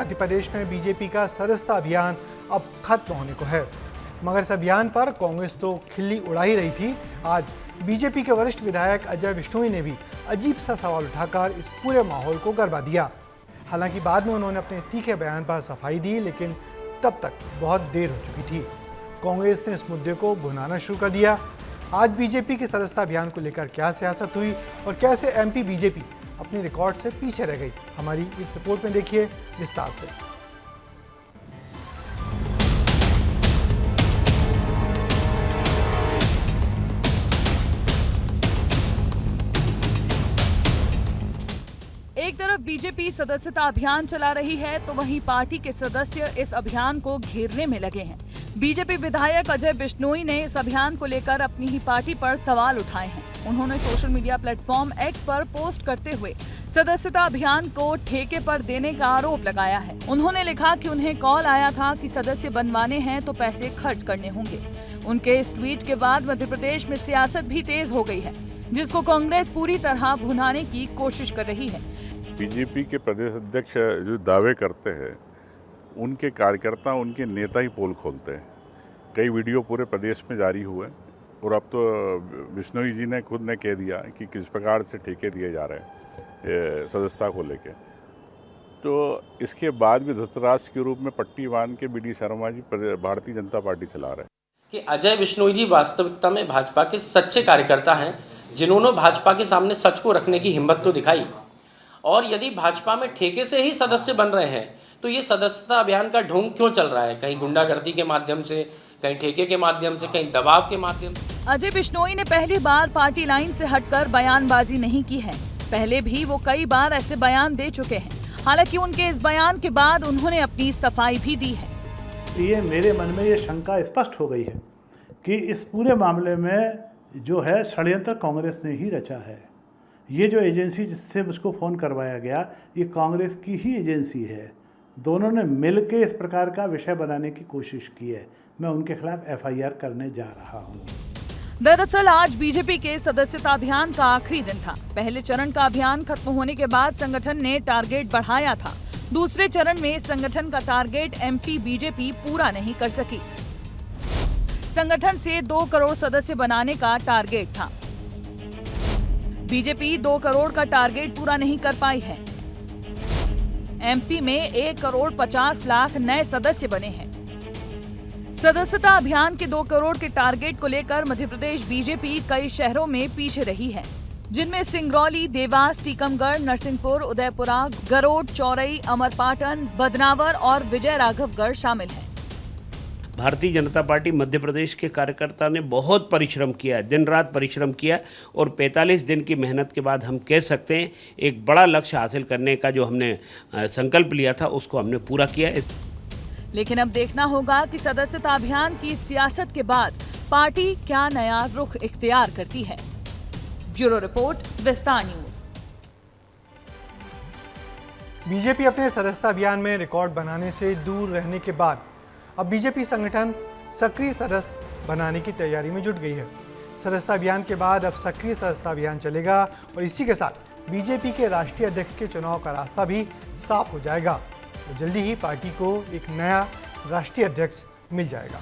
मध्य प्रदेश में बीजेपी का सदस्यता अभियान अब खत्म होने को है, मगर इस अभियान पर कांग्रेस तो खिल्ली उड़ा ही रही थी। आज बीजेपी के वरिष्ठ विधायक अजय बिश्नोई ने भी अजीब सा सवाल उठाकर इस पूरे माहौल को गरमा दिया। हालांकि बाद में उन्होंने अपने तीखे बयान पर सफाई दी, लेकिन तब तक बहुत देर हो चुकी थी। कांग्रेस ने इस मुद्दे को भुनाना शुरू कर दिया। आज बीजेपी के सदस्यता अभियान को लेकर क्या सियासत हुई और कैसे एमपी बीजेपी अपने रिकॉर्ड से पीछे रह गई, हमारी इस रिपोर्ट में देखिए विस्तार से। एक तरफ बीजेपी सदस्यता अभियान चला रही है तो वहीं पार्टी के सदस्य इस अभियान को घेरने में लगे हैं। बीजेपी विधायक अजय बिश्नोई ने इस अभियान को लेकर अपनी ही पार्टी पर सवाल उठाए हैं। उन्होंने सोशल मीडिया प्लेटफॉर्म एक्स पर पोस्ट करते हुए सदस्यता अभियान को ठेके पर देने का आरोप लगाया है। उन्होंने लिखा कि उन्हें कॉल आया था कि सदस्य बनवाने हैं तो पैसे खर्च करने होंगे। उनके इस ट्वीट के बाद मध्य प्रदेश में सियासत भी तेज हो गई है, जिसको कांग्रेस पूरी तरह भुनाने की कोशिश कर रही है। बीजेपी के प्रदेश अध्यक्ष जो दावे करते हैं, उनके कार्यकर्ता, उनके नेता ही पोल खोलते हैं। कई वीडियो पूरे प्रदेश में जारी हुए और अब तो बिश्नोई जी ने खुद ने कह दिया कि किस प्रकार से ठेके दिए जा रहे हैं सदस्यता को लेके। तो इसके बाद भी धृतराष्ट्र के रूप में पट्टी बांध के बीडी शर्मा जी भारतीय जनता पार्टी चला रहे हैं। कि अजय बिश्नोई जी वास्तविकता में भाजपा के सच्चे कार्यकर्ता हैं, जिन्होंने भाजपा के सामने सच को रखने की हिम्मत तो दिखाई। और यदि भाजपा में ठेके से ही सदस्य बन रहे हैं तो ये सदस्यता अभियान का ढोंग क्यों चल रहा है? कहीं गुंडागर्दी के माध्यम से, कहीं ठेके के माध्यम से, कहीं दबाव के माध्यम से। अजय बिश्नोई ने पहली बार पार्टी लाइन से हटकर बयानबाजी नहीं की है। पहले भी वो कई बार ऐसे बयान दे चुके हैं। हालांकि उनके इस बयान के बाद उन्होंने अपनी सफाई भी दी है। ये मेरे मन में ये शंका स्पष्ट हो गई है कि इस पूरे मामले में जो है षड्यंत्र कांग्रेस ने ही रचा है। ये जो एजेंसी जिससे मुझको फ़ोन करवाया गया, ये कांग्रेस की ही एजेंसी है। दोनों ने मिलकर इस प्रकार का विषय बनाने की कोशिश की है। मैं उनके खिलाफ एफआईआर करने जा रहा हूँ। दरअसल आज बीजेपी के सदस्यता अभियान का आखिरी दिन था। पहले चरण का अभियान खत्म होने के बाद संगठन ने टारगेट बढ़ाया था। दूसरे चरण में संगठन का टारगेट एमपी बीजेपी पूरा नहीं कर सकी। संगठन से 2 करोड़ सदस्य बनाने का टारगेट था। बीजेपी 2 करोड़ का टारगेट पूरा नहीं कर पाई है। एमपी में 1 करोड़ 50 लाख नए सदस्य बने हैं। सदस्यता अभियान के 2 करोड़ के टारगेट को लेकर मध्य प्रदेश बीजेपी कई शहरों में पीछे रही है, जिनमें सिंगरौली, देवास, टीकमगढ़, नरसिंहपुर, उदयपुरा, गरोड, चौरई, अमरपाटन, बदनावर और विजय राघवगढ़ शामिल हैं। भारतीय जनता पार्टी मध्य प्रदेश के कार्यकर्ता ने बहुत परिश्रम किया है, दिन रात परिश्रम किया और 45 दिन की मेहनत के बाद हम कह सकते हैं एक बड़ा लक्ष्य हासिल करने का जो हमने संकल्प लिया था उसको हमने पूरा किया है। लेकिन अब देखना होगा कि सदस्यता अभियान की सियासत के बाद पार्टी क्या नया रुख इख्तियार करती है। ब्यूरो रिपोर्ट, विस्तार न्यूज। बीजेपी अपने सदस्यता अभियान में रिकॉर्ड बनाने से दूर रहने के बाद अब बीजेपी संगठन सक्रिय सदस्य बनाने की तैयारी में जुट गई है। सदस्यता अभियान के बाद अब सक्रिय सदस्यता अभियान चलेगा और इसी के साथ बीजेपी के राष्ट्रीय अध्यक्ष के चुनाव का रास्ता भी साफ हो जाएगा। तो जल्दी ही पार्टी को एक नया राष्ट्रीय अध्यक्ष मिल जाएगा।